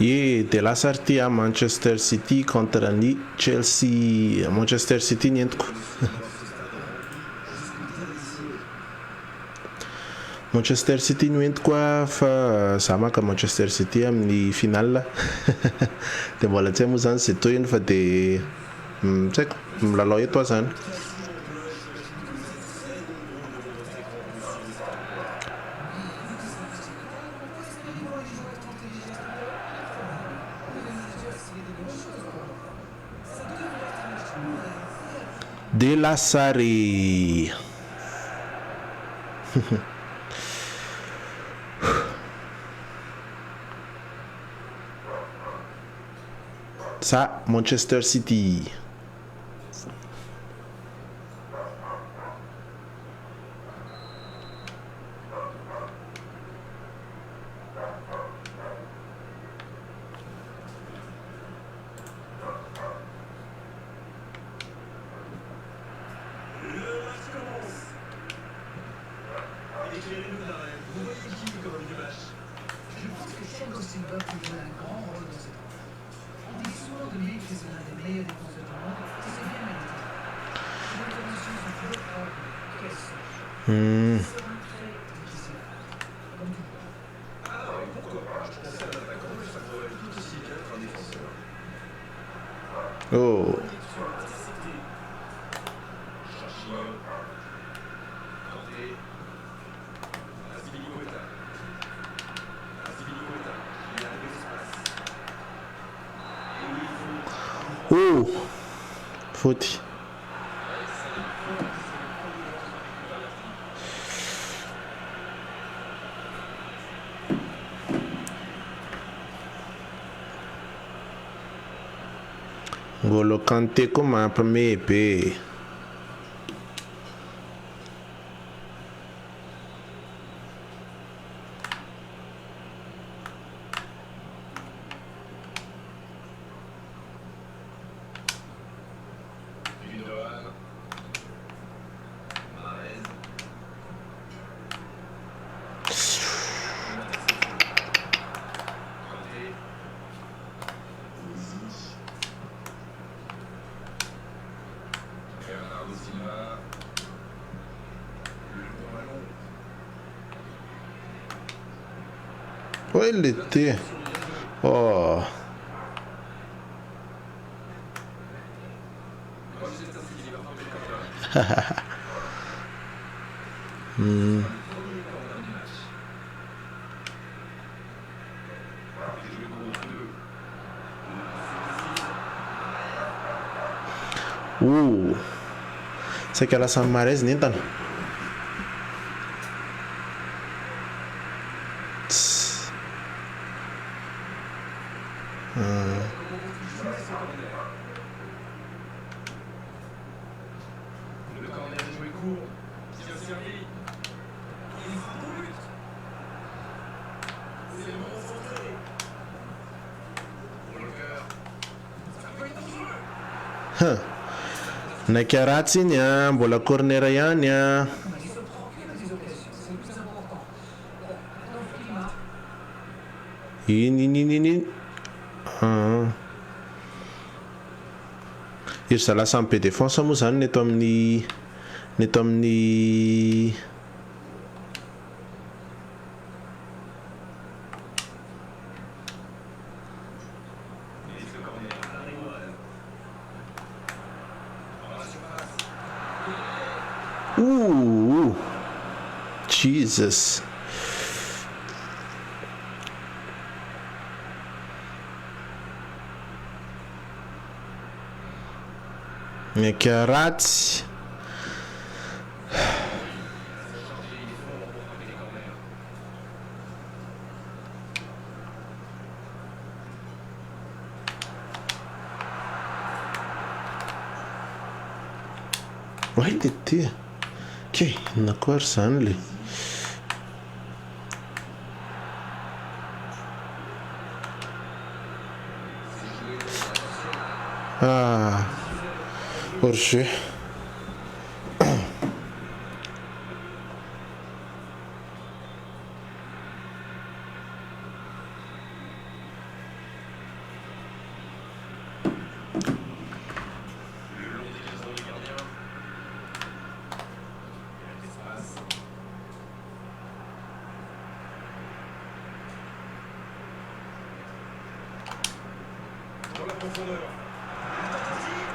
Ye de la sortie à Manchester City contre Chelsea. Manchester City nientku. Manchester City nientku fa sama ka Manchester City amin'ny finale. De mbola tsy mo zany se to iny fa de tsy haiko milalao eto zany. De la Sarri. Ça, Manchester City. Oh. Oh. Faute. Ngolo Kanté comme un premier épée. Oh, il était. Oh. C'est qu'à la San Marès, Nintan. Nakaratsi niya, mbola corner yan niya. In. Io sa la sampe défense mo zany neto amin'ny Jesus. Nakaratsi. Why did they? Okay, nakuha sanli. Porsche.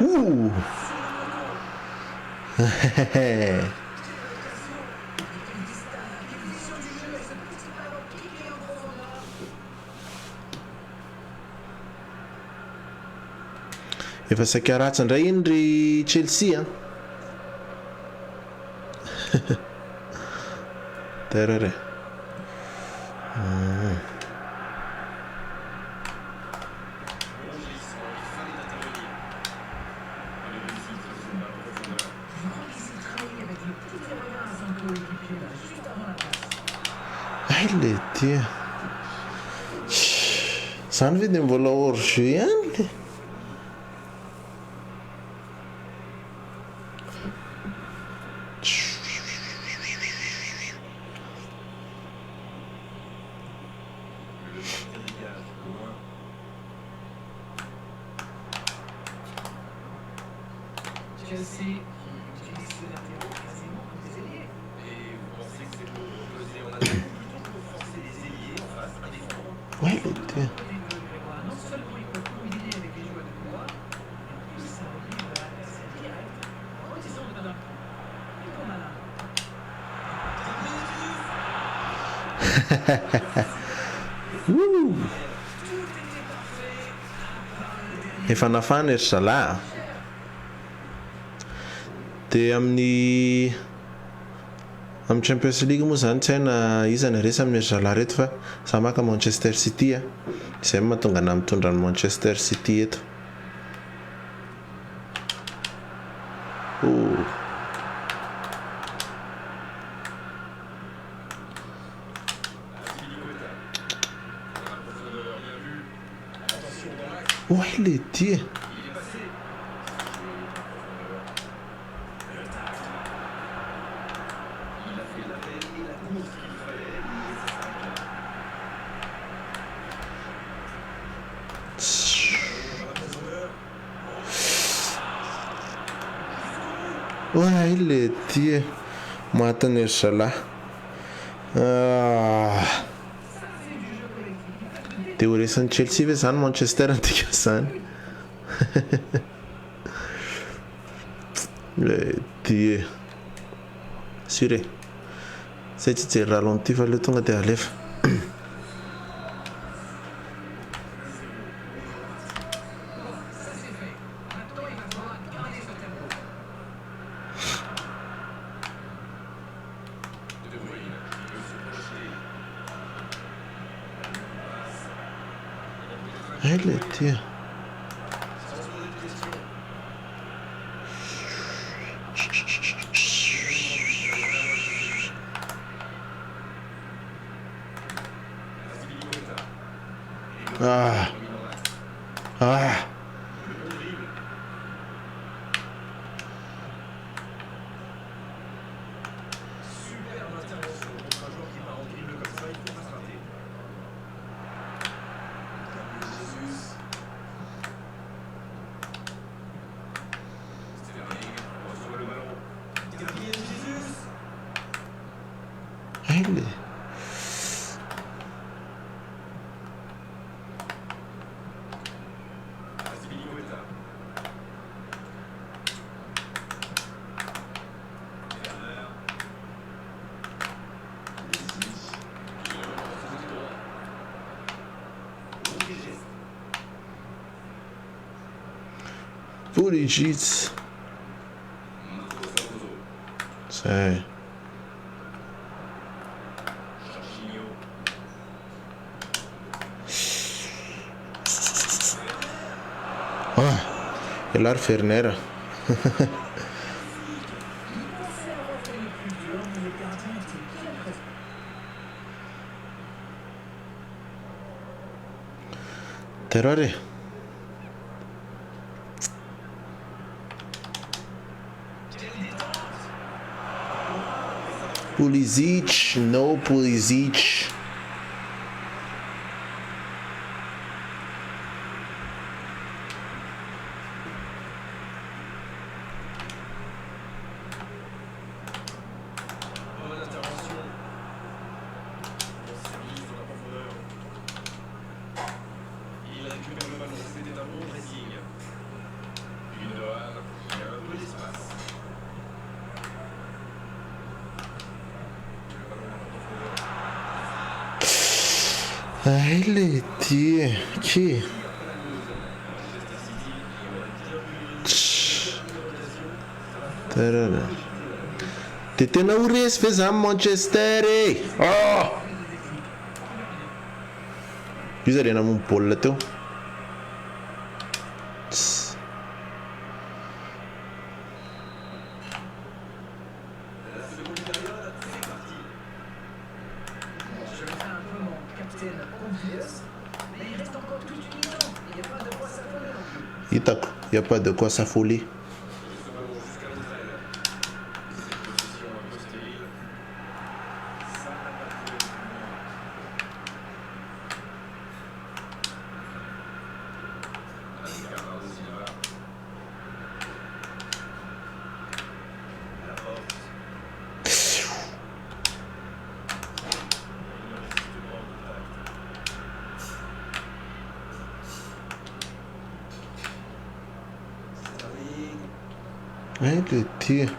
Ouh. Efa saika ratsy indray iny ry Chelsea a. Terere. Le dia. Zany ve dia mbola hors jeu ihany le. Ouais, le dia. Efa nafana ery Salah. Dia amin'ny Champions League moa zany tsy haina iza ny resa amin'ny Salah reto fa za maka Manchester City a. Izay mahatonga ana mitondra ny Manchester City eto. Ouais, le dia. Ouais, le dia. Matane Salah. Dia ho resan'ny Chelsea ve zany Manchester antika zany. Le dia. Sure. Zay tsy jery ralenti fa le tonga dia alefa. Le dia. Pulisic. Sei. Elar Fernera. Terrore. Pulisic, no Pulisic. Ah, il est qui? Tena ho resy ve za Manchester e? Oh! Io zare namono baolina teo. Hitako, y a pas de quoi s'affoler. Hein, le tir.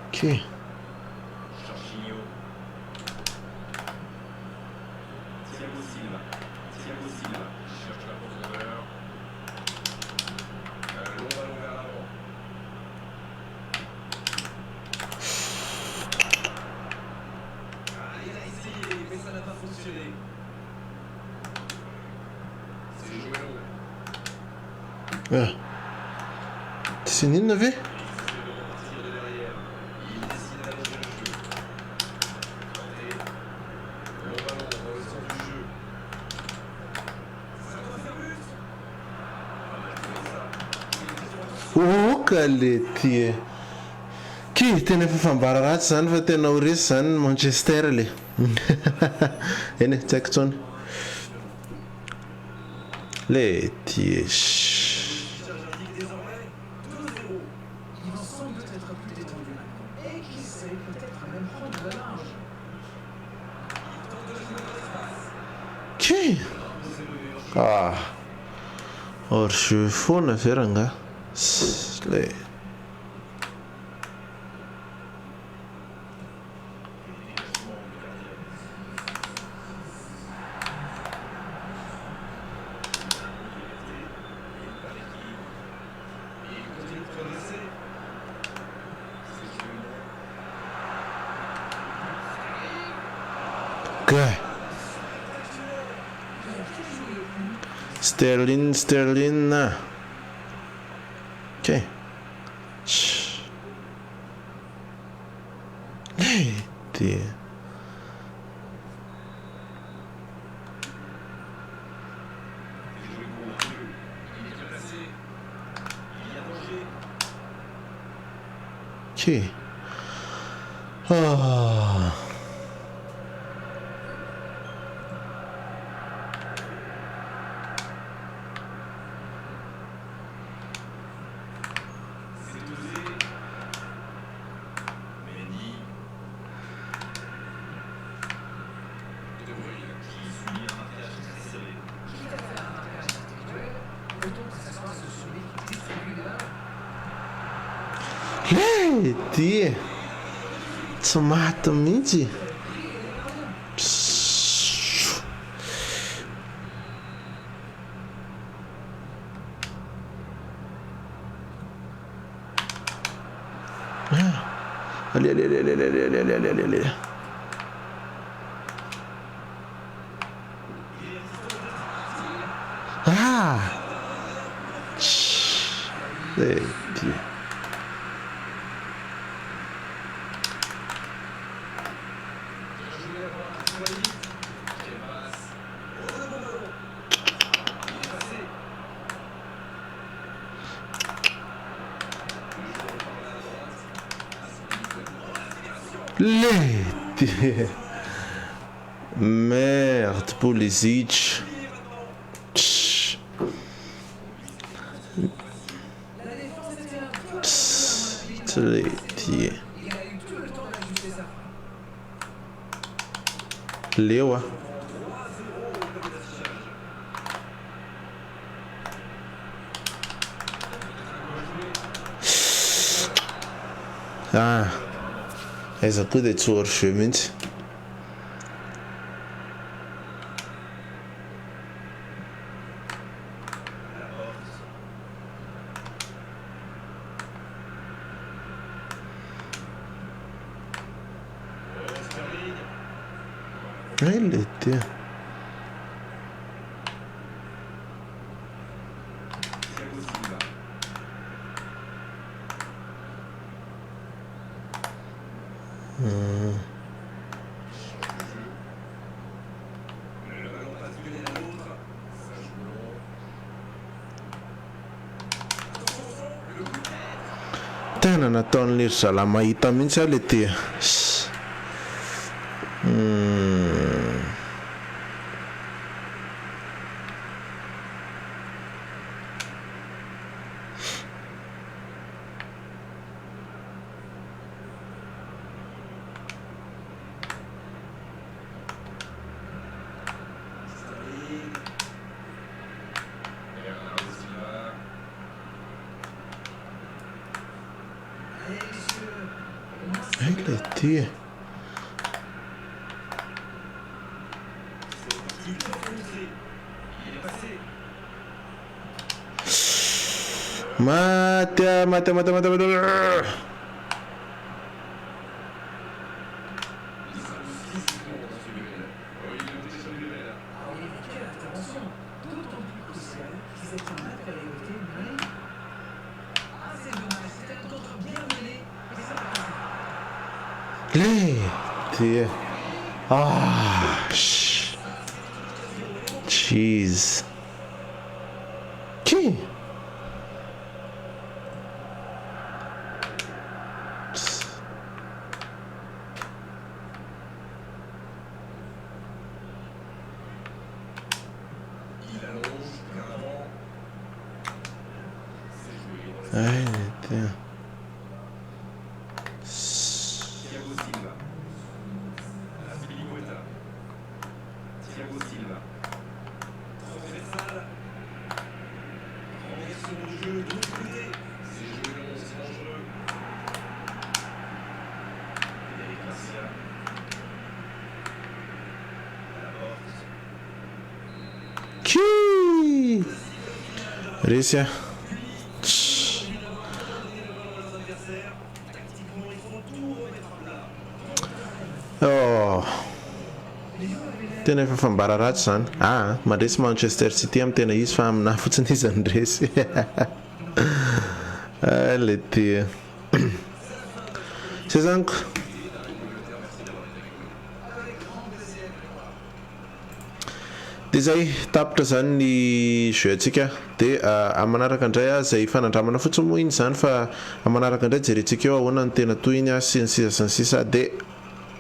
Ok. Ah. C'est nul, Nové? Oh, kalety. Ki tena efa fambara ratsy zany fa tena ho resy zany Manchester le. Eny tsy haiko tsony. Le ty. Qui? Ah. Hors-jeu foana veranga. Le. Okay. Sterling. Okay. Hey, dear. Okay. Ah. Hey, dear. Tomato mihitsy. Allez. Ah. Hey, dear. Merde, Pulisic. Léo. aiza koa dia tsy hors jeu mihitsy. Il était. Tena nataon'lery zala mahita mihitsy aho le tia. Il était. Mate. Tia. Jeez. Que? Ai, Tia. Que? Récia. Oh. Tena efa fambara ratsy zany. Mandresy Manchester City amin'ny tena izy fa aminahy fotsiny izy andresy. Le tia. Zay zaniko. Dia zay tapitra zany ny jeu antsika dia amanaraka indray zay fanandramana fotsiny moa iny zany fa amanaraka indray jerentsika eo ahoana ny tena toy iny sy ny sisa dia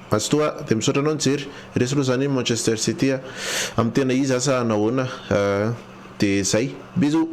azotoa dia misaotra anao nijery resy aloha zany Manchester City amin'ny tena izy asa nahoana dia zay bisous.